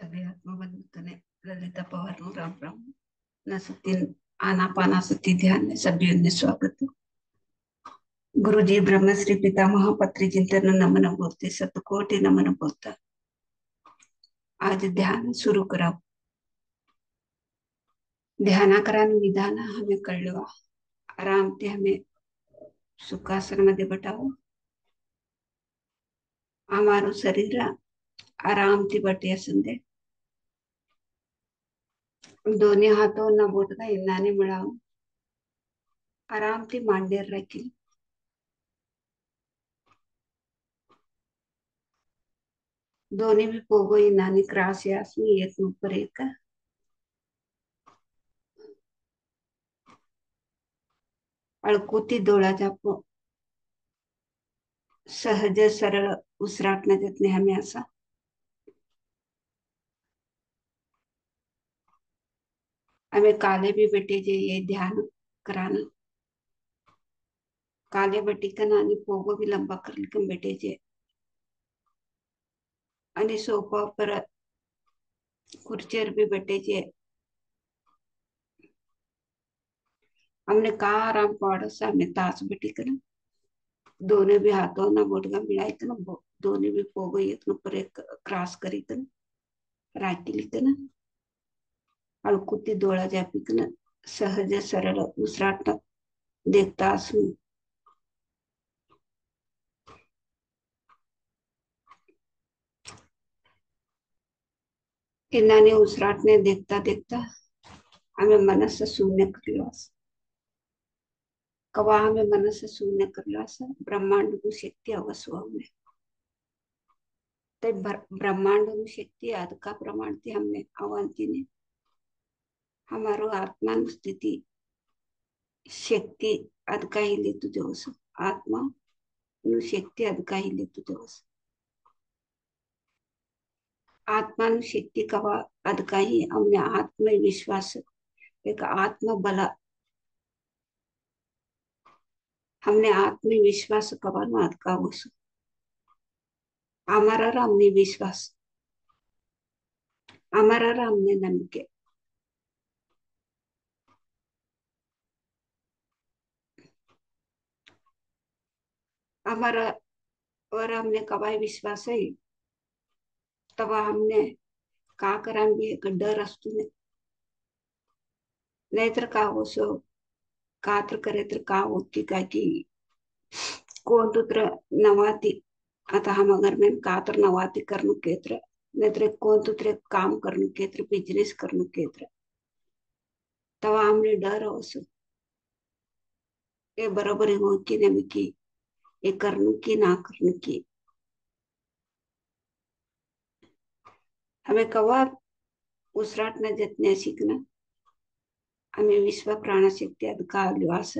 सभी आत्मबंधुतने ललिता पवार नु राम राम न सती आनापानासती ध्यान में सभी ने स्वागत है। गुरु जी ब्रह्मश्री पितामह पत्री चिंतन नमन बोलते सतकोटि नमन बोलता। आज ध्यान सुरू करावं. ध्यानाकरानं विधान हमें कळवा. आराम ते हमें सुखासन मध्ये बटावं. हमाરું शरीर आराम થી બટે સંદે दोन्ही हाथों न बोटगा इन्नाने मिळावं. आराम થી માંડેર રાખી दोन्ही भी पोगो इन्नाने क्रास यासमी एक ऊपर एक अळकुती डोळ्याच्या सहज सरळ उसराटण्यात येत नाही हमें असा. हमें काले भी बेटे जे ये ध्यान कराना काले बटिकन आणि पोगो भी लंबा करलिकन बेटे जे आणि सोफा पर खुर्चीवर भी बेटे जे हमने कहा आराम पाड़सा हमें तास बेटिकन दोनों भी हाथों ना बोटगा मिळायकन दोन्ही भी पोगो एक ऊपर एक क्रॉस करीकन राखीलिकन अळकुती डोळा जापिकन सहज सरळ उसराट देखता असू. इन्नाने उसराटने देखता देखता हमें मनस शून्य करलो असं. कवा हमें मनस शून्य करलो असं ब्रह्मांड को शक्ति अवश्य हमने ते ब्रह्मांड को शक्ति आद का प्रमाण थी हमने अवंती ने हमारो आत्मा स्थिति शक्ति अद का ही ले तुझे वस आत्मा नु शक्ति अद का ही ले तुझे वस आत्मा नु शक्ति कवा अद का ही हमने आत्मविश्वास एक आत्म बल हमने आत्मविश्वास कवा नु अद का वस हमारा हमने विश्वास हमारा हमने नंबिके हमारा और हमने कवाय विश्वास है तब हमने का करा भी एक डर असतो नाही तर का होसो का तर करे तर का होती काय की कोण तर नवाती आता हम अगर में का तर नवाती करणं केत्र नाहीतर कोण तर काम करणं केत्र बिजनेस करणं केत्र तवा हमने डर असो ये बरोबर हो की नहीं की ये करणं की ना करणं की हमें कवा उसराट न जतने सीखना हमें विश्व प्राण शक्ति अदका अभ्यास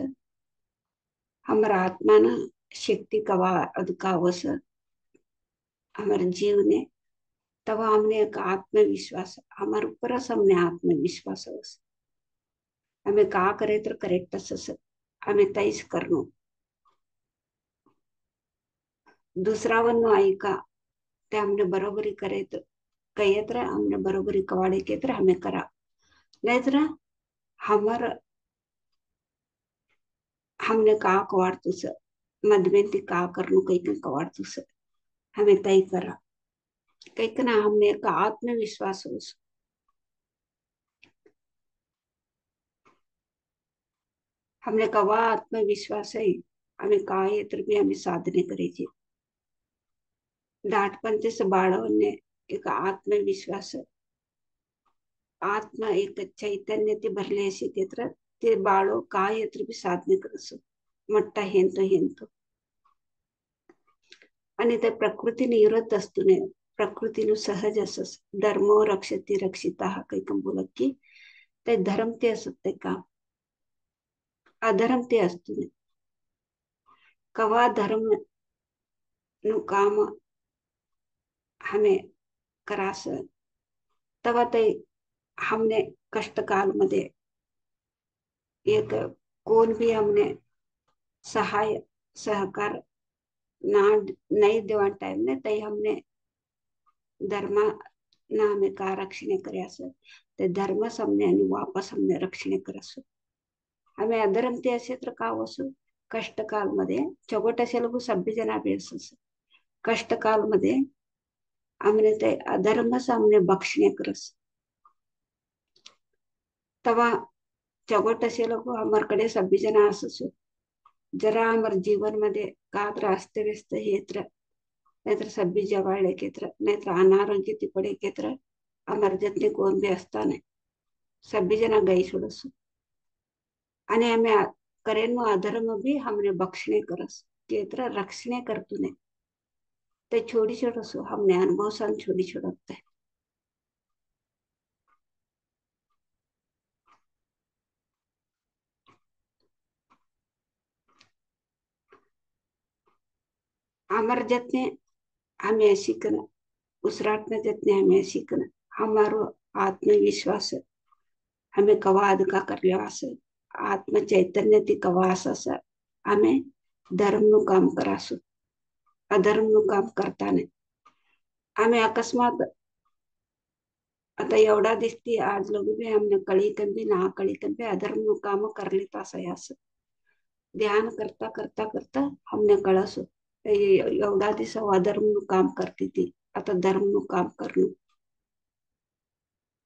हमारा आत्मा न शक्ति कवा अदका वस हमारे जीव ने तब हमने एक आत्मविश्वास हमारे ऊपर हमने आत्मविश्वास वस हमें का करे तर करेक्ट असस हमें तैस करनो दुसरा वन ऐका ते हमने बरोबरी करे तर कयत्र हमने बरोबरी कवाड़े के तर हमें करा नहीं तर हमार हमने का कवाड़तुस मधमेंती का करनो कई कवाड़तुस हमें तय करा कई ना हमने एक आत्मविश्वास हो हमने कवा आत्मविश्वास है हमें का तर भी हमें साधने करेची दाटपण से बाळवणे एक आत्मविश्वास आत्मा एक चैतन्य ते भरले असे ते बाळो काय तर भी साधने करस मट्टा हेंतो आणि ते प्रकृतीने विरोध असतो ने प्रकृतीनु सहज असस धर्मो रक्षती रक्षिता हा काही कम बोलत की ते धर्म ते असत ते का अधर्म ते असतो ने कवा धर्म नु काम हमें करास तवा ते हमने कष्टकाल मध्ये एक कोण भी हमने सहाय सहकार ना नहीं देवा टाइम ने तई हमने धर्मा ना हमें का रक्षणे करे असं ते धर्म समने आणि वापस हमने रक्षणे कर असो हमें अधर्म ते असे तर का असो कष्टकाल मध्ये चौगट असे लोक सभ्य जना असं कष्टकाल मध्ये आमने ते अधर्म सामने बक्षणे करस तवा चौगट असे लोक हमार कडे सभ्य जना असो जरा हमार जीवन मध्ये का तर अस्त व्यस्त हेत्र नाहीतर सभ्य जवाळे केत्र नाहीतर अनारोग्य तिपडे केत्र हमार जतने कोण भी असता नाही सभ्य जना गई सोडस आणि आम्ही करेन अधर्म भी हमने बक्षणे करस केत्र रक्षणे करतू ने ते छोडी छोडसो हमने अनुभव सान छोडी छोडत हमार जतने हमें सीखना उसराटने जतने हमें सीखना हमारो आत्मविश्वास हमें कवाद का कर लिवास आत्म चैतन्य ती कवास असा हमें धर्म नु काम करासो अधर्म नु काम करता नाही आम्ही अकस्मात आता एवढा दिसती आज लोग भी हमने कळी कंबी ना कळी कंबी अधर्म नु काम करली तास असं ध्यान करता करता करता हमने कळसो एवढा दिवस अधर्म नु काम करती थी आता धर्म नु काम करणं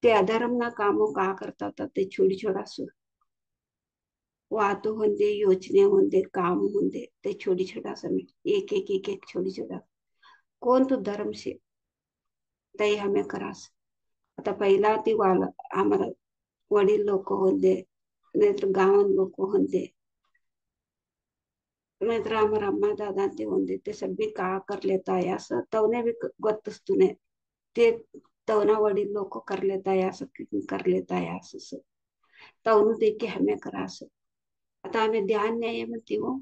ते अधर्म ना कामो का करता था ते छोडी छोडासो वाहतो होंदे योचने होंदे काम होंदे ते छोडी छोडा समय एक छोडी छोडा कोण तो धर्म से तई हमें करास आता पहिला ती वाला आम्हाला वडील लोक होते नाहीतर गावात लोक होते नाहीतर आम्हाला अम्मा दादा ते होते ते सगळी का कर लेता है असं तवने भी ಗೊತ್ತस्तु ने ते तवना वडील लोक कर लेता है असं कर लेता है असं तवनु देख के हमें करा असं आता आम्ही ध्यान न्याय म्हणते हो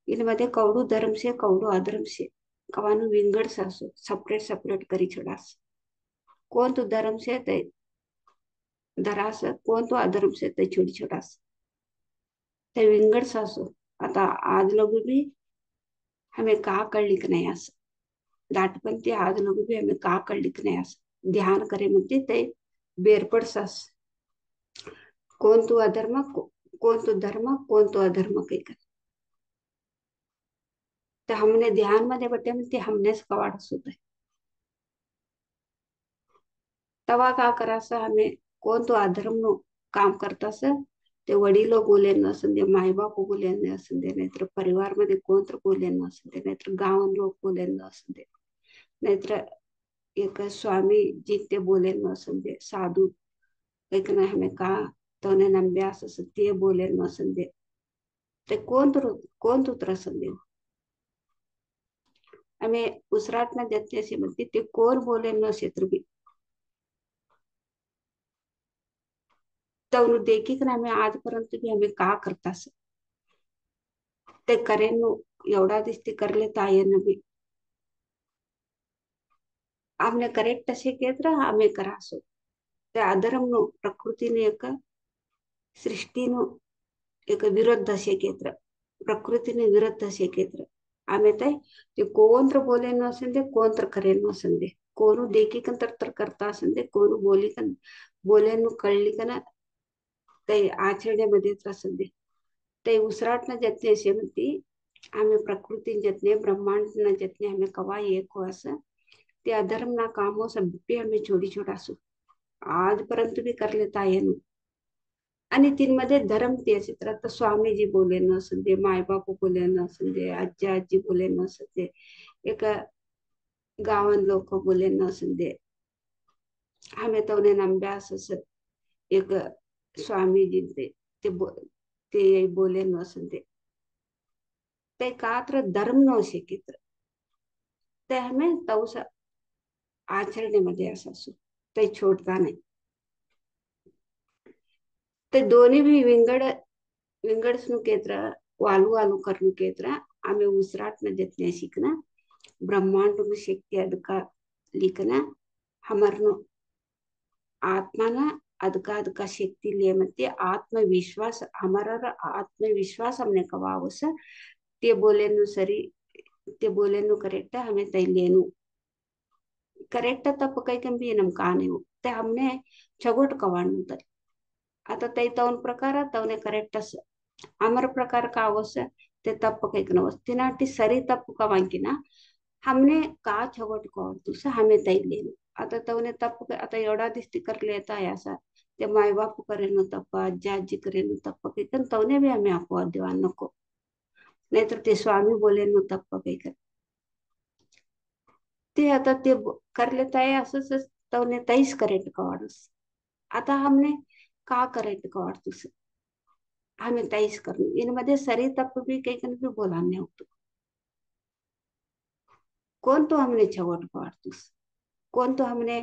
इनमध्ये कवडू धर्म से कवडू अधर्म से कवानु विंगड सासो सेपरेट सेपरेट करी छोडास कोण तो धर्म से ते धरास कोण तो अधर्म से ते छोडी छोडास ते विंगड सासो आता आज लोग भी हमें का कळलिक नाही असं दाटपण आज लोग भी हमें का कळलिक नाही असं ध्यान करे म्हणते ते बेरपड सास कोण तो अधर्म कोण तो धर्म कोण तो अधर्म काही कर ते हमने ध्यान मध्ये बटे म्हणते हमनेच कवाड सुद्धा तवा का करायचं हमें कोण तो अधर्म नो काम करतास ते वडील बोले नसून दे मायबाप बोले नसून दे नाहीतर परिवार मध्ये कोण तर बोले नसून दे नाहीतर गाव लोक बोले नसून दे नाहीतर एक स्वामी जी ते बोले नसून दे साधू एक नाही हमें का तोने नंब्यास ते बोले नसून दे ते कोण तो त्रसन दे हमें उसराट न देते असे म्हणते ते कोण बोले न क्षेत्र भी तवनु देखी का हमें आजपर्यंत भी हमें का करतास ते करेन एवढा दिसते करले तायन भी आमने करेक्ट असे केत्र आम्ही करासो ते अधर्म नो प्रकृतीने एक सृष्टीनु एक विरुद्ध असे केत्र प्रकृतीने विरुद्ध असे केत्र आम्ही ते कोण तर बोले नसेल दे कोण तर करेल नसेल दे कोण देखी कन तर करता असेल दे कोण बोली कन बोले कळली का ना ते आचरणेमध्येच असेल दे ते उसराट न जतने असे म्हणती आम्ही प्रकृती जतने ब्रह्मांड न जतने हमें कवा एक हो असं ते अधर्म ना काम हो सब भी हमें छोडी छोटा सो आजपर्यंत भी कर लेता आहे आणि तीनमध्ये धर्म ते चित्र तर स्वामीजी बोले नसून दे मायबापू बोले नसून दे आजी आजी बोले नसून दे एक गावन लोक बोले नसून दे आम्ही तवने नंब्यास एक स्वामीजी ते बोले नसून दे ते कात्र धर्म न शिकित्र ते हमें तवस आचरणेमध्ये असू ते छोडता नाही ते दोन्ही भी विंगड केत्र वालू वालू करनु केत्र आम्ही उसराट न जतने शिकना ब्रह्मांड शक्ति अदका लिखना हमारनो आत्माना अदका अदका शक्ति ले मते आत्मविश्वास हमारा आत्मविश्वास हमने कवावस ते बोले नु सरी ते बोले नु करेक्ट हमें तैलेनु करेक्ट तप कई कंबी नम काने ते हमने छगोट कवाण आता ते तवन प्रकार तवने करेक्ट अमर प्रकार का आवश्य ते तप कैक नवस तिनाटी सरी तप का वांकिना हमने का छगोट को तुसा हमें तई लेन आता तवने तप आता एवढा दिसती कर लेता है ऐसा ते माय बाप करे न तप आजी आजी करे न तप कैकन तवने भी हमें आपको देवान नको नाही तर ते स्वामी बोले न तप कैकन ते आता ते कर लेता है असंच तवने तईस करेक्ट का वाढस आता हमने का करेक्ट का वाढतुस हमें तईस करनो इनमध्ये सरी तप भी कैकन भी बोलाने होतो कौन तो हमने छवट का वाढतुस कोण तो हमने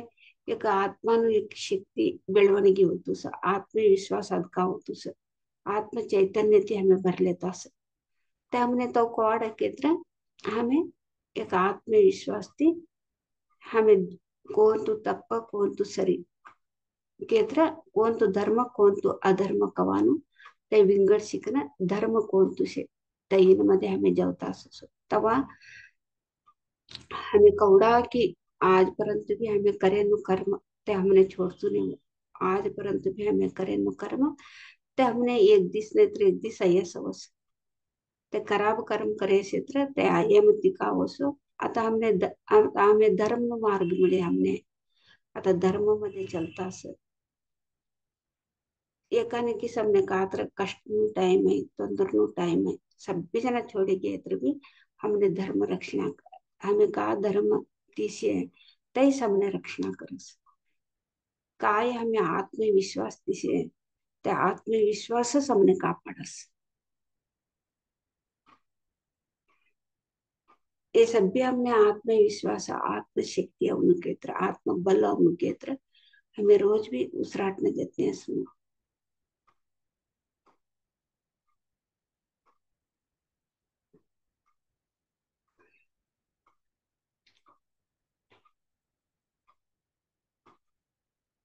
एक आत्मानु एक शक्ती बेळवणगी होतुस आत्मविश्वासात का होतुस आत्म चैतन्य ती हमें भरले तास ते हमने तो कोड केत्र हमें एक आत्मविश्वास थी हमें कौन तो तप कौन तो सरी केत्र कौन तो धर्म कौन तो अधर्म कवानु ते विंगड शिकना धर्म कोण तुझे तईन मध्ये हमें जेवता असो तवा हमें कौड़ा कि आज परंतु भी हमें करे नु कर्म ते हमने छोड़तू नहीं आज परंतु भी हमें करे नु कर्म ते हमने एक दिस ने तर एक दिस आये सवस ते खराब कर्म करे क्षेत्र ते आये मती का होसो आता आता हमें धर्म मार्ग मिळे हमने आता धर्म मध्ये चलता असं एकाने की सबने कहा तर कष्ट नु टाइम है तंदुर नु टाइम है सभी जना छोड़े गए तर भी हमने धर्म रक्षणा हमें कहा धर्म तिसे तई सबने रक्षणा करस काय हमें आत्मविश्वास तिसे त्या आत्मविश्वासच हमने कापाडस ये सभी हमने आत्मविश्वास आत्मशक्ति अवनुकेत्र आत्मबल अवनुकेत्र हमें रोज भी उसराटने देते हैं सुनो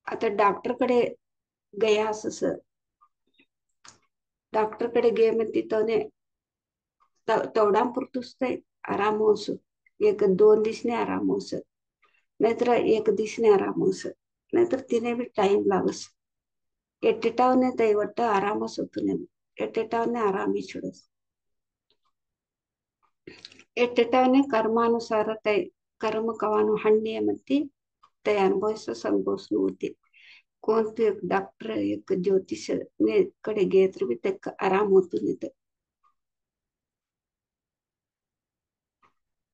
आता डॉक्टर कडे गया असं डॉक्टर कडे गे म्हणते तोने तेवढा पुरतोच ते आराम होस एक दोन दिसने आराम होस नाहीतर एक दिसने आराम होस नाहीतर तिने भी टाइम लागस एटेटावने तैवट आरामच होतो ने एटेटावने आराम ही छुडस एटेटावने कर्मानुसार तै कर्म कवानु हण्ಣಿಯ मती तै अनुभवस संभोस होते कोणते एक डॉक्टर एक ज्योतिष ने कडे गे तर भी ते आराम होतो नाही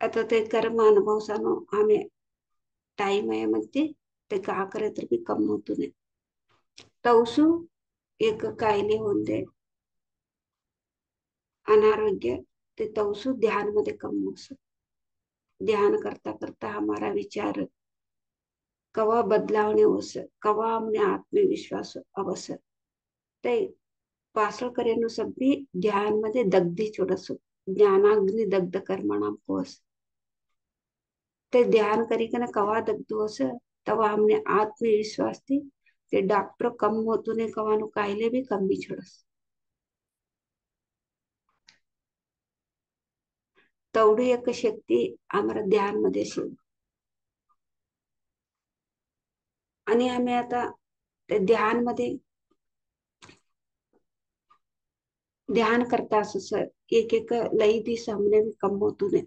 आता ते कर्म अनुभवसानो आम्ही टाइम आहे म्हणते ते का करे तर भी कम होतो नाही तवसू एक कायले होते अनारोग्य ते तवसू ध्यान मध्ये कम होस ध्यान करता करता हमारा विचार कवा बदलावणे होस कवा हमने आत्मविश्वास अवस ते पासळ करेनु सभी ध्यान मध्ये दग्धी छोडस ज्ञानाग्नि दग्ध कर्मणाम कोस ते ध्यान करी कन कवा दग्धो होस तवा हमने आत्मविश्वास थी ते डॉक्टर कम होतो ने कवानु कायले भी कम भी छोडस तेवढी एक शक्ती आम्हाला ध्यान मध्ये शिव आणि आम्ही आता ते ध्यान मध्ये ध्यान करता असं एक एक लई दिस हमने भी कम होतो ने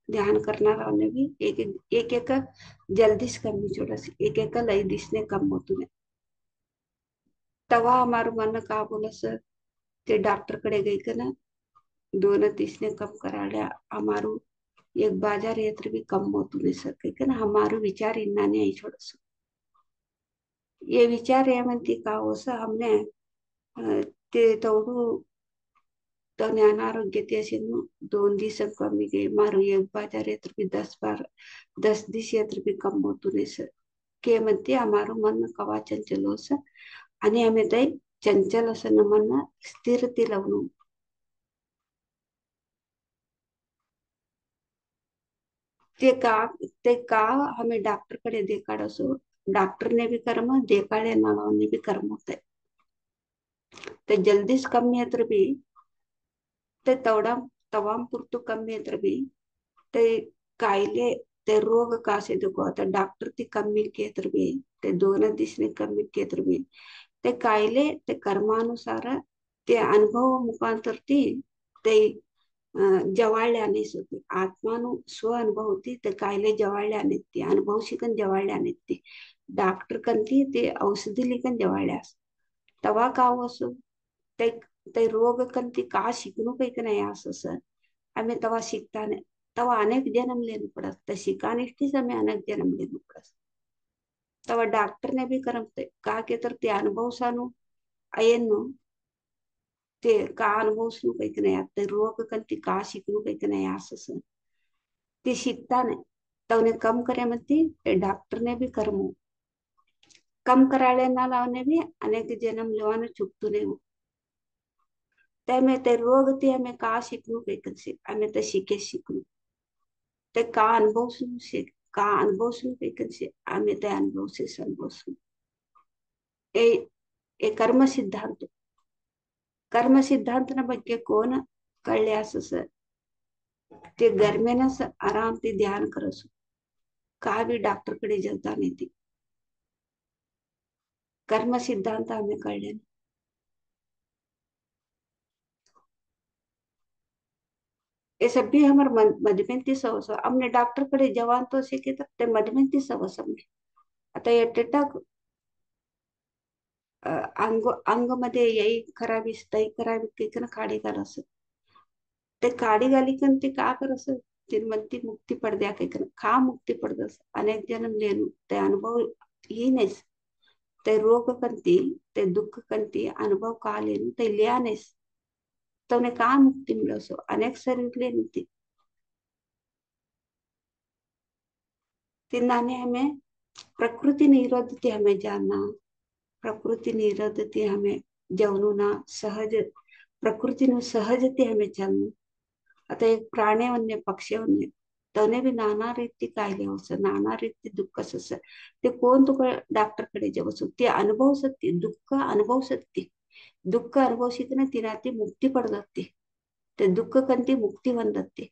ध्यान करणाराने भी एक एक जल्दीच कमी छोडस एक एक लई दिसने कम होतो ने तवा हमारू मन का बोलस ते डॉक्टर कडे गई का ना दोन दिसने कम कराड्या हमारू एक बाजार यत्र भी कम होतो ने सके का ना हमारू विचार इन्ना नहीं छोड़स ये विचार है म्हणती का होस हमने ते तेवढू तो ज्ञानारोग्य ते असे दोन दिवस कमी गे मारू एक बाजार यत्र भी 10 दिस यत्र भी कम होतो ने सर के म्हणते हमारू मन कवा चंचल होस आणि आम्ही ते चंचल असं न मन स्थिरते लावून ते का ते का हमें डॉक्टर कडे देखाड असो डॉक्टर ने भी कर्म देखाडे नावाने भी कर्म होते ते जल्दीच कमी आहे तर बी ते तवडा तवाम पुरतो कमी आहे तर बी ते कायले ते रोग कसे देखो आता डॉक्टर ती कमी के तर बी ते 2 दिसणे कमी के तर बी ते कायले ते कर्मानुसार ते अनुभव मुखांतर ते जवाळल्यानेच होते आत्मानु स्व अनुभवती ते कायले जवाळल्याने ते अनुभव शिकन जवाळल्याने ते डॉक्टर कंती ते औषधी लिकन जवाळल्यास तवा काव असो ते ते रोग कंती का शिकणू काही नाही असं सर आम्ही तवा शिकता नाही तवा अनेक जन्म लेने पड़स ते शिकानिष्ठीच आम्ही अनेक जन्म लेने पड़स तवा डॉक्टर ने भी करमते का के तर ते अनुभव सानू अयेनो ते का अनुभव सुनू काही नाही ते रोग कंती का शिकणू काही नाही असं सर ते शिकता नाही तवने कम करे म्हणती ते डॉक्टर ने भी करमू कम कराले ना लावने भी अनेक जन्म लेवाने चुकतू नाही त्यामुळे ते रोग ते आम्ही का शिकणू काही आम्ही ते शिकणू ते का अनुभव सुनू का अनुभव सुनू काही आम्ही ते अनुभव से अनुभव सुनू ए ए कर्म सिद्धांत न ಬಗ್ಗೆ कोण कळले असं सर ते गरमेनच आराम ते ध्यान करसो का बी डॉक्टर कडे जेवता नाही ती कर्म सिद्धांत आम्ही कळले ये सब भी हमार मधमेंती सवस हमने डॉक्टर कडे जवान तो से के ते मधमेंती सवस हमने आता या टेटक अंग अंग मध्ये यही खराबी तई खराबी तिकन काढी घालस ते काढी घाली कन ते का करस ते म्हणती मुक्ती पडद्या काही का मुक्ती पडदस अनेक जन्म लेनु ते अनुभव ही नाही ते रोग कंती ते दुःख कंती अनुभव का लेनु ते लिया नाही तवने का मुक्ती मिळवसो अनेक शरीर लेनु ती नाने हमें प्रकृति निरोधती हमें जानना प्रकृति निरोधती हमें जवनुना सहज प्रकृतीनं सहजते हमें चलणं आता एक प्राणी वन्य पक्षी वन्य तने बी नाना रीती कायले असं नाना रीती दुःख असं ते कोण तुका डॉक्टर कडे जेवसो ते अनुभव सत्य दुःख अनुभव सत्य दुःख अनुभव शिकणे तिला ती मुक्ती पडतात ते दुःख कंती मुक्ती बनतात ते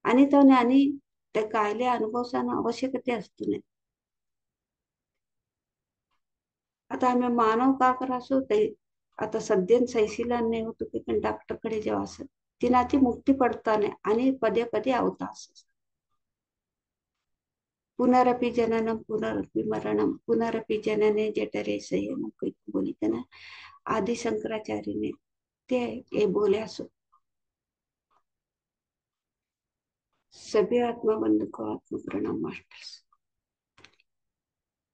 आणि तो आणि ते कायले अनुभव सान आवश्यकते असतो नाही आता आम्ही मानव का करासो ते आता सध्या सैशिला नाही होतो की पण डॉक्टर कडे जेव्हा असं तिला ती मुक्ती पडताने आणि पदे पदे आवता असं पुनरपि जननम पुनरपि मरणम पुनरपि जनने जठरे संयम कोई बोली ना आदि शंकराचार्य ने ते ये बोले असो सभी आत्मा बंधु को आत्म प्रणाम मास्टर्स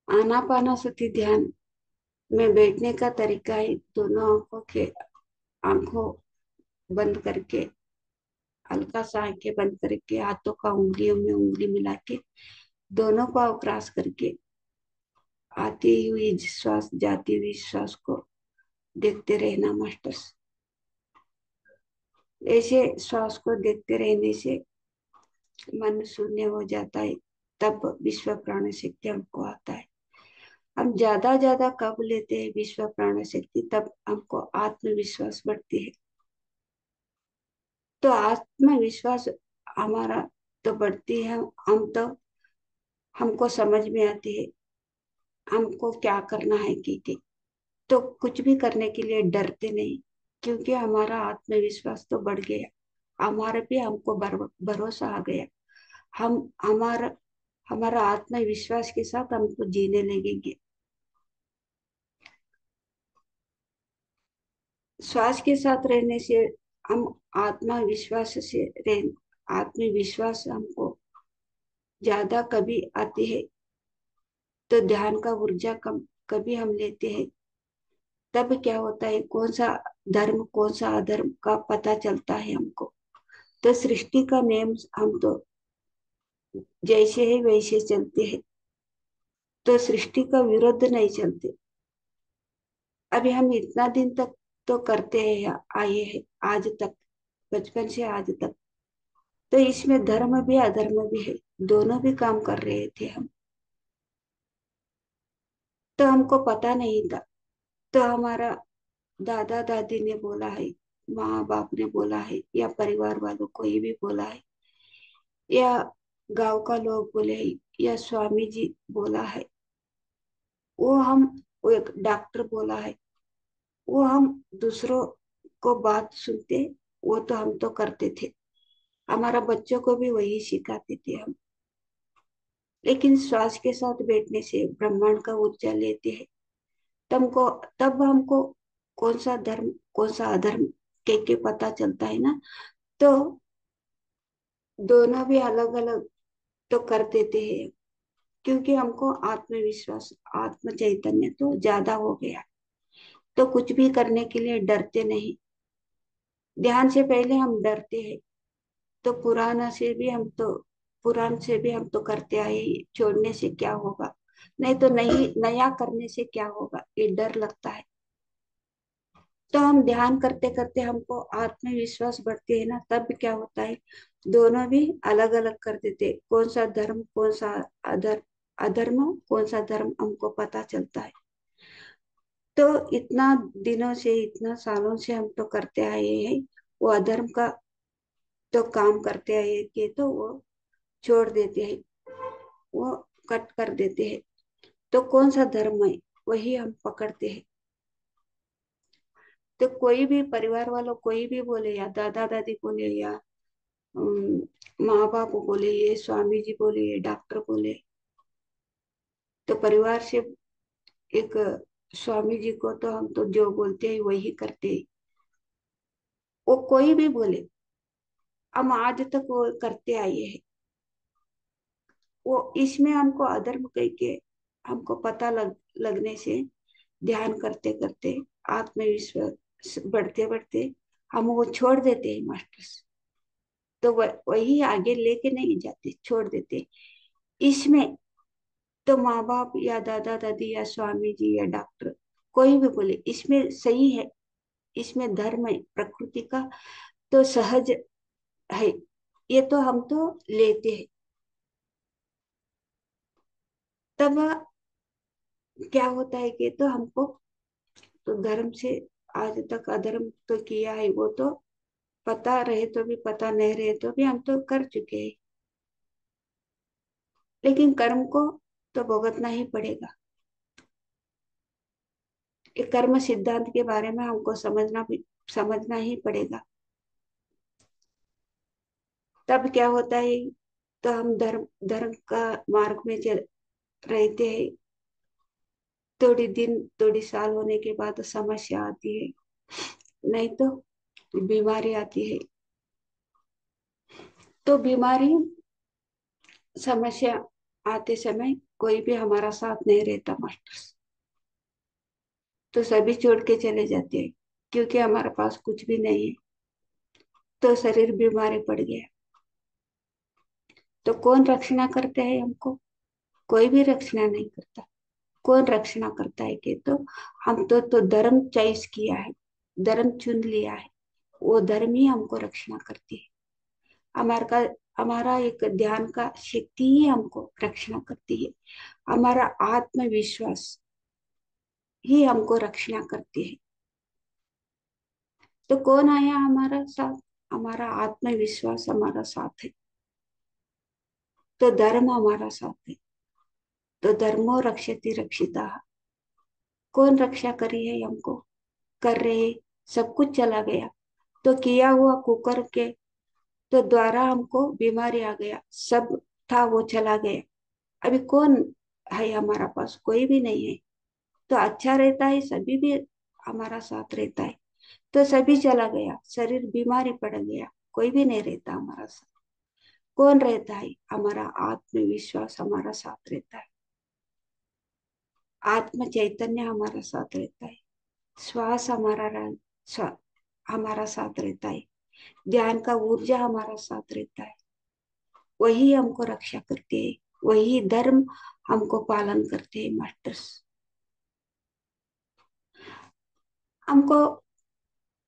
आनापानासति ध्यान में बैठने का तरीका है दोनों आंखों बंद करके हल्का सा आंखें बंद करके हाथों का उंगलियों में उंगली मिला के दोनों को क्रॉस करके आती हुई श्वास जाती हुई श्वास को देखते रहना मास्टर्स ऐसे श्वास को देखते रहने से मन शून्य हो जाता है तब विश्व प्राण शक्ति हमको आता है हम ज्यादा कब लेते हैं विश्व प्राण शक्ति तब हमको आत्मविश्वास बढ़ती है तो आत्मविश्वास हमारा तो बढ़ती है हम तो हमको समझ में आती है हमको क्या करना है की तो कुछ भी करने के लिए डरते नहीं क्योंकि हमारा आत्मविश्वास तो बढ़ गया हमारे पे हमको भरोसा आ गया हम हमारा हमारा आत्मविश्वास के साथ हमको जीने लगेंगे श्वास के साथ रहने से हम आत्मविश्वास से रह आत्मविश्वास हमको ज्यादा कभी आती है तो ध्यान का ऊर्जा कम कभी हम लेते हैं तब क्या होता है कौन सा धर्म कौन सा अधर्म का पता चलता है हमको तो सृष्टि का नियम हम तो जैसे है वैसे चलते हैं तो सृष्टि का विरुद्ध नहीं चलते अभी हम इतना दिन तक तो करते हैं आए हैं आज तक बचपन से आज तक तो इसमें धर्म भी अधर्म भी है दोनों भी काम कर रहे थे हम तो हमको पता नहीं था तो हमारा दादा दादी ने बोला है माँ बाप ने बोला है या परिवार वालों कोई भी बोला है या गांव का लोग बोले यह स्वामी जी बोला है, वो हम, वो एक डॉक्टर बोला है, वो हम दूसरों को बात सुनते, वो तो हम तो करते थे, हमारा बच्चों को भी वही सिखाते थे हम। लेकिन श्वास के साथ बैठने से ब्रह्मांड का ऊर्जा लेते हैं, तुमको, तब हमको कौन सा धर्म कौन सा अधर्म के पता चलता है ना। तो दोनों भी अलग अलग तो कर देते हैं, क्योंकि हमको आत्मविश्वास, आत्म चैतन्य तो ज्यादा हो गया, तो कुछ भी करने के लिए डरते नहीं। ध्यान से पहले हम डरते हैं, तो पुराण से भी हम तो करते आए हैं, छोड़ने से क्या होगा, नहीं तो नहीं, नया करने से क्या होगा, ये डर लगता है। तो हम ध्यान करते करते हमको आत्मविश्वास बढ़ते है ना, तब क्या होता है, दोनों भी अलग अलग कर देते, कौन सा धर्म कौन सा अधर्म कौन सा धर्म हमको पता चलता है। तो इतना दिनों से, इतना सालों से हम तो करते आए हैं, वो अधर्म का तो काम करते आए कि तो वो छोड़ देते हैं, वो कट कर देते हैं। तो कौन सा धर्म है वही हम पकड़ते हैं। तो कोई भी परिवार वालों कोई भी बोले, या दादा दादी बोले, या माँ बाप बोले, ये स्वामी जी बोले, ये डॉक्टर बोले, तो परिवार से एक स्वामी जी को तो हम तो जो बोलते हैं वही करते हैं। वो कोई भी बोले, हम आज तक वो करते आए हैं। वो इसमें हमको अधर्म कह के हमको पता लगने से, ध्यान करते करते आत्मविश्वास बढ़ते बढ़ते हम वो छोड़ देते हैं मास्टर। तो वही आगे लेके नहीं जाते, छोड़ देते। इसमें तो माँ बाप या दादा दादी या स्वामी जी या डॉक्टर कोई भी बोले, इसमें सही है, इसमें धर्म है प्रकृति का, तो सहज है, ये तो हम तो लेते हैं। तब क्या होता है कि तो हमको, तो धर्म से आज तक अधर्म तो किया है, वो तो पता रहे तो भी पता नहीं रहे तो भी हम तो कर चुके हैं। लेकिन कर्म को तो भुगतना ही पड़ेगा। ये कर्म सिद्धांत के बारे में हमको समझना ही पड़ेगा। तब क्या होता है, तो हम धर्म धर्म का मार्ग में चल रहते हैं। थोड़ी दिन थोड़ी साल होने के बाद समस्या आती है, नहीं तो बीमारी आती है। तो बीमारी समस्या आते समय कोई भी हमारा साथ नहीं रहता मास्टर्स, तो सभी छोड़ के चले जाते हैं, क्योंकि हमारे पास कुछ भी नहीं है, तो शरीर बीमारी पड़ गया। तो कौन रक्षणा करते हैं हमको, कोई भी रक्षणा नहीं करता। कौन रक्षणा करता है कि तो हम तो धर्म चॉइस किया है, धर्म चुन लिया है, वो धर्म ही हमको रक्षणा करती है। हमारा का हमारा एक ध्यान का शक्ति ही हमको रक्षणा करती है। हमारा आत्मविश्वास ही हमको रक्षणा करती है। तो कौन आया हमारा साथ, हमारा आत्मविश्वास हमारा साथ है, तो धर्म हमारा साथ है। तो धर्मो रक्षति रक्षिता, कौन रक्षा करी है हमको, कर रहे, सब कुछ चला गया, तो किया हुआ कुकर के तो द्वारा हमको बीमारी आ गया, सब था वो चला गया। अभी कौन है हमारा पास, कोई भी नहीं है। तो अच्छा रहता है सभी भी हमारा साथ रहता है, तो सभी चला गया, शरीर बीमारी पड़ गया, कोई भी नहीं रहता हमारा साथ। कौन रहता है, हमारा आत्मविश्वास हमारा साथ रहता है, आत्म चैतन्य हमारा साथ रहता है, श्वास स्वा, हमारा साथ रहता है, ध्यान का ऊर्जा हमारा साथ रहता है। वही हमको रक्षा करते हैं, वही धर्म हमको पालन करते हैं मास्टर्स। हमको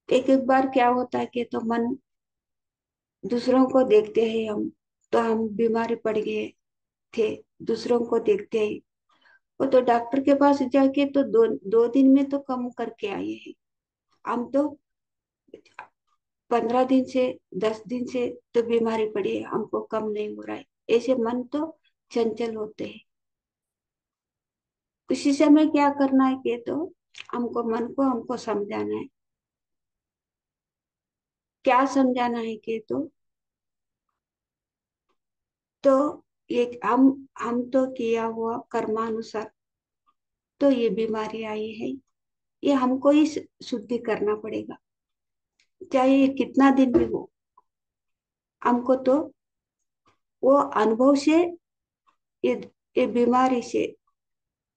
एक एक बार क्या होता है कि तो मन दूसरों को देखते हैं हम, तो हम बीमारी पड़ गए थे, दूसरों को देखते हैं, वो तो डॉक्टर के पास जाके तो दो दो दिन में तो कम करके आए हैं। हम तो 15 दिन से 10 दिन से तो बीमारी पड़ी है, हमको कम नहीं हो रहा है। ऐसे मन तो चंचल होते हैं। उसी समय क्या करना है कि तो हमको मन को हमको समझाना है। क्या समझाना है कि तो एक हम तो किया हुआ कर्मानुसार तो ये बीमारी आई है, ये हमको ही शुद्धि करना पड़ेगा, चाहे ये कितना दिन भी हो। हमको तो वो अनुभव से, ये ये बीमारी से,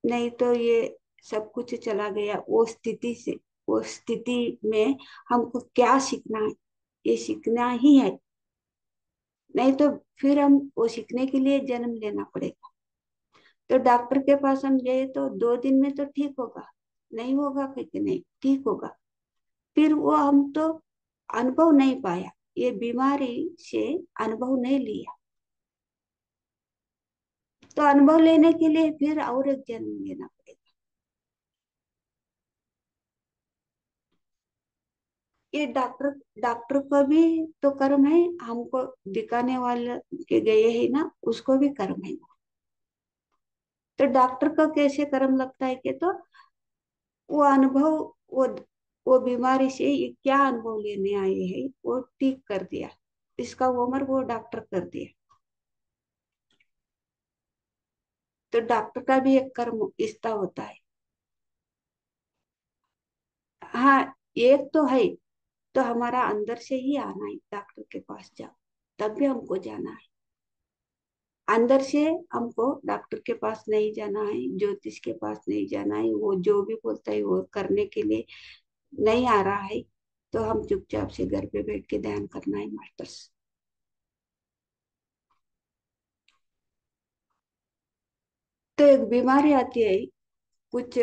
नहीं तो ये सब कुछ चला गया वो स्थिति से। वो स्थिति में हमको क्या सीखना है, ये सीखना ही है। नहीं तो फिर हम वो सीखने के लिए जन्म लेना पड़ेगा। तो डॉक्टर के पास हम गए तो 2 दिन में तो ठीक होगा, नहीं होगा कि नहीं ठीक होगा। फिर वो हम तो अनुभव नहीं पाया, ये बीमारी से अनुभव नहीं लिया। तो अनुभव लेने के लिए फिर और एक जन्म लेना पड़ेगा। ये डॉक्टर डॉक्टर को भी तो कर्म है, हमको दिखाने वाले के गए है ना, उसको भी कर्म है। तो डॉक्टर को कैसे कर्म लगता है कि तो वो अनुभव, वो वो बीमारी से ये क्या अनुभव लेने आए हैं वो ठीक कर दिया, इसका उम्र वो डॉक्टर कर दिया। तो डॉक्टर का भी एक कर्म हिस्सा होता है। हाँ, एक तो है। तो हमारा अंदर से ही आना है, डॉक्टर के पास जाओ तब भी हमको जाना है। अंदर से हमको डॉक्टर के पास नहीं जाना है, ज्योतिष के पास नहीं जाना है, वो जो भी बोलता है वो करने के लिए नहीं आ रहा है। तो हम चुपचाप से घर पे बैठ के ध्यान करना है मास्टर्स। तो एक बीमारी आती है, कुछ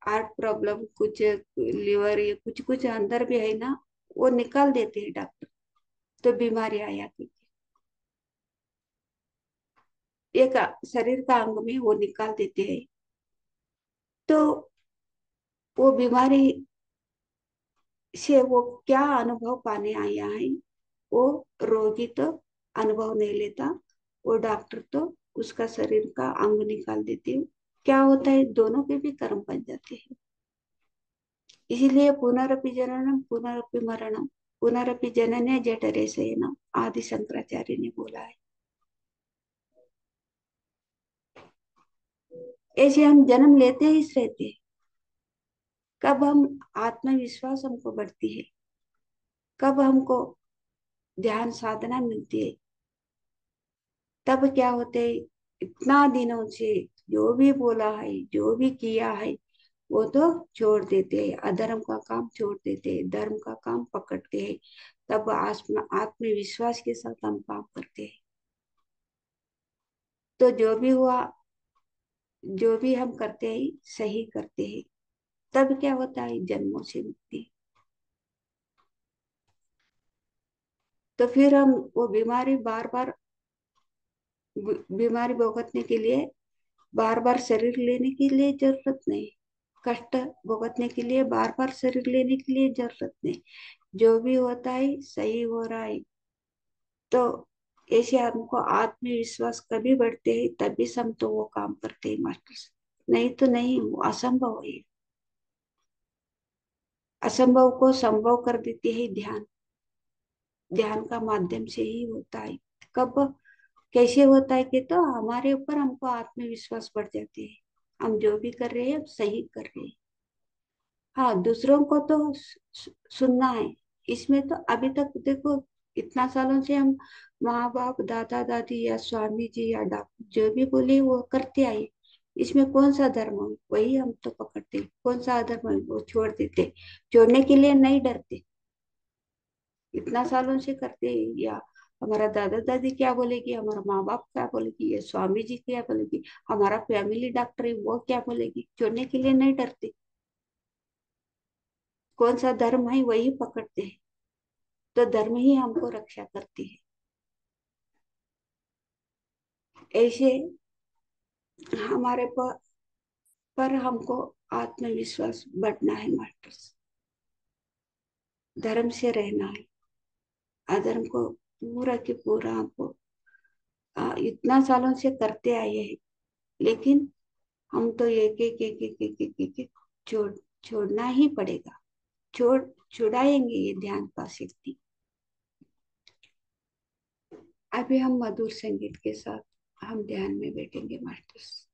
हार्ट प्रॉब्लम, कुछ लिवर, ये कुछ कुछ अंदर भी है ना, वो निकाल देते हैं डॉक्टर। तो बीमारी आया थी, एक शरीर का अंग में वो निकाल देते हैं। तो वो बीमारी से वो क्या अनुभव पाने आया है, वो रोगी तो अनुभव नहीं लेता, वो डॉक्टर तो उसका शरीर का अंग निकाल देते हैं। क्या होता है, दोनों के भी कर्म बन जाते हैं। इसीलिए पुनरपि जननम पुनरपि मरणम पुनरपि जनने जठरे शयनम, आदि शंकराचार्य ने बोला है। ऐसे हम जन्म लेते ही रहते हैं। कब हम आत्मविश्वास हमको बढ़ती है, कब हमको ध्यान साधना मिलती है, तब क्या होते है, इतना दिनों से जो भी बोला है, जो भी किया है, वो तो छोड़ देते हैं, अधर्म का काम छोड़ देते हैं, धर्म का काम पकड़ते हैं। तब आत्मविश्वास के साथ हम काम करते हैं। तो जो भी हुआ, जो भी हम करते हैं सही करते हैं। तब क्या होता है, जन्मों से मुक्ति। तो फिर हम वो बीमारी बार बार, बीमारी भुगतने के लिए बार बार शरीर लेने के लिए जरूरत नहीं, कष्ट भुगतने के लिए बार बार शरीर लेने के लिए जरूरत नहीं। जो भी होता है सही हो रहा है। तो ऐसे हमको आत्मविश्वास कभी बढ़ते हैं तभी हम तो वो काम करते हैं मास्टर। नहीं तो नहीं, वो असंभव है। असंभव को संभव कर देती है ध्यान। ध्यान का माध्यम से ही होता है। कब कैसे होता है कि तो हमारे ऊपर हमको आत्मविश्वास बढ़ जाते हैं, हम जो भी कर रहे हैं सही कर रहे हैं। हाँ, दूसरों को तो सुनना है। इसमें तो अभी तक देखो, इतना सालों से हम माँ बाप दादा दादी या स्वामी जी या डॉक्टर जो भी बोले वो करते आए। इसमें कौन सा धर्म है, वही हम तो पकड़ते, कौन सा अधर्म है वो छोड़ देते। छोड़ने के लिए नहीं डरते, इतना सालों से करते हैं। या हमारा दादा दादी क्या बोलेगी, हमारा माँ बाप क्या बोलेगी, या स्वामी जी क्या बोलेगी, हमारा फैमिली डॉक्टर है वो क्या बोलेगी, छोड़ने के लिए नहीं डरते। कौन सा धर्म है वही पकड़ते हैं। तो धर्म ही हमको रक्षा करती है। ऐसे हमारे पर हमको आत्मविश्वास बढ़ना है मास्टर्स। धर्म से रहना है, अधर्म को पूरा के पूरा हमको इतना सालों से करते आए हैं, लेकिन हम तो एक छोड़ छोड़ना ही पड़ेगा। छोड़ छुड़ाएंगे ये ध्यान का शक्ति। अभी हम मधुर संगीत के साथ हम ध्यान में बैठेंगे मास्टर्स।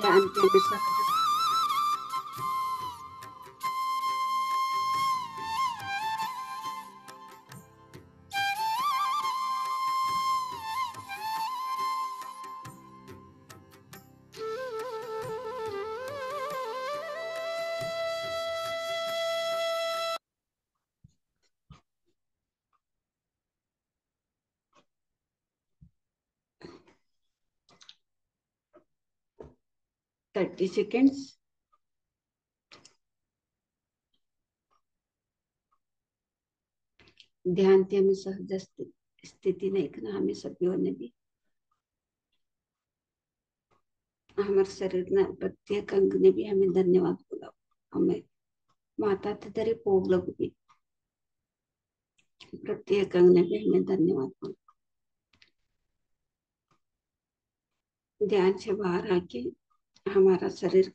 ध्यान के अनुसार 30 seconds. ध्यान थी हमें सहज स्थिति नहीं करना, हमें सभी ने भी हमारे शरीर ने प्रत्येक अंग ने भी हमें धन्यवाद बोला। हमें माता तरी पोग लगू भी प्रत्येक अंग ने भी हमें धन्यवाद बोला। ध्यान से बाहर आके हमारा शरीर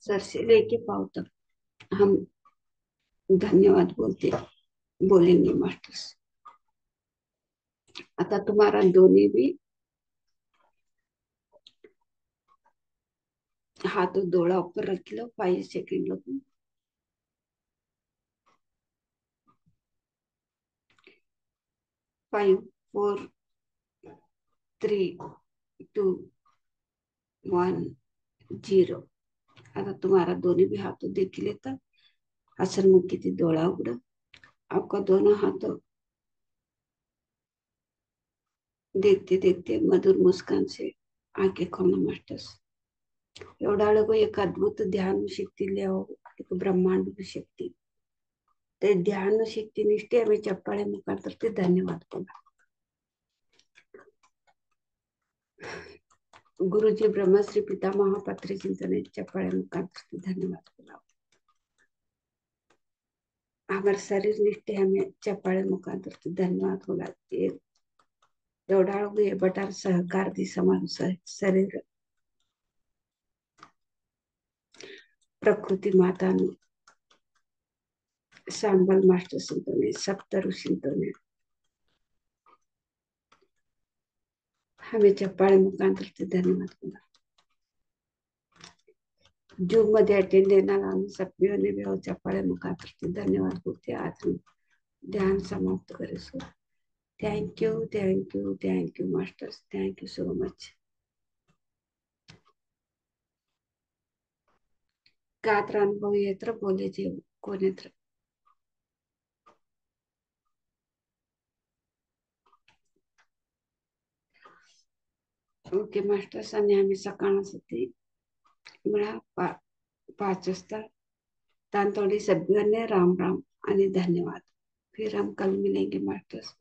सर से लेके पाँव तक हम धन्यवाद बोलेंगे मास्टर्स। आता तुम्हारा दोनों भी हाथ डोळा ऊपर रख लो 5 सेकंड लगू। 5 4 3 2 1 0। आता तुम्हारा दोनों भी हाथों देख लेता हसनमुखी थी डोळा उघड। आपका दोनों हाथों देखते देखते मधुर मुस्कान से आंखें खोलना मास्टर्स। एवढा लोग एक अद्भुत ध्यान शक्ती लिया एक ब्रह्मांड शक्ती ते ध्यान शक्ती निष्ठे आम्ही चप्पाळे मुखांतर ते धन्यवाद बोला। गुरुजी ब्रह्मश्री पितामह पत्री चिंतन चप्पाळे मुखांतर धन्यवाद बोला। हमारे शरीर निष्ठे हमें चप्पाळे मुखांतर धन्यवाद बोला। एवढा लोग ये बटार सहकार दी समान शरीर प्रकृति माता सांबल मास्टर संतों ने सप्त ऋषिंतों ने हमें चप्पाळे मुखांतर धन्यवाद बोला। जूम मध्ये अटेंड देणार आम्ही सगळ्यांनी भी चप्पाळे मुखांतर धन्यवाद बोलते। आज हम ध्यान समाप्त करें। Thank you thank you thank you masters, thank you so much. कात्र अनुभव येत्र बोले जेव कोणेत्र ओके मास्टर्स। आणि आम्ही सकाळसाठी मला 5 वाजता तांतोड़ी सभी राम राम आणि धन्यवाद। फिर हम कल मिलेंगे मास्टर्स,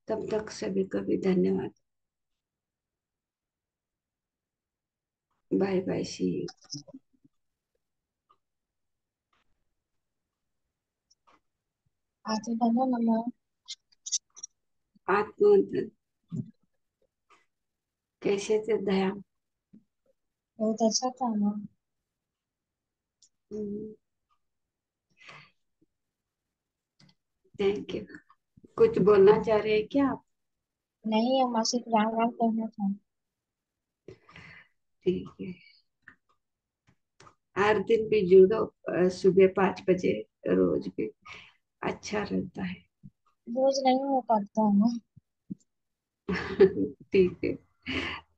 तब तक सभी को भी धन्यवाद। Bye bye, see you. आत्मवंतन कैसे थे ध्यान? बहुत अच्छा था ना। Thank you. कुछ बोलना चाह रहे हैं क्या आप? नहीं, हम सिर्फ राम राम कहना था। ठीक है, हर दिन भी जुड़ो सुबह 5 बजे रोज भी अच्छा रहता है। रोज नहीं हो पाता है ना। ठीक है,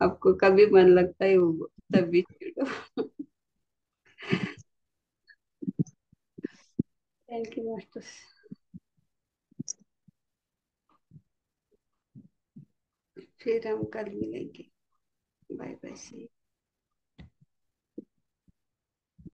आपको कभी मन लगता है वो तभी जुड़ो। Thank you master. फिर हम कल मिलेंगे। बाय बाय, सी।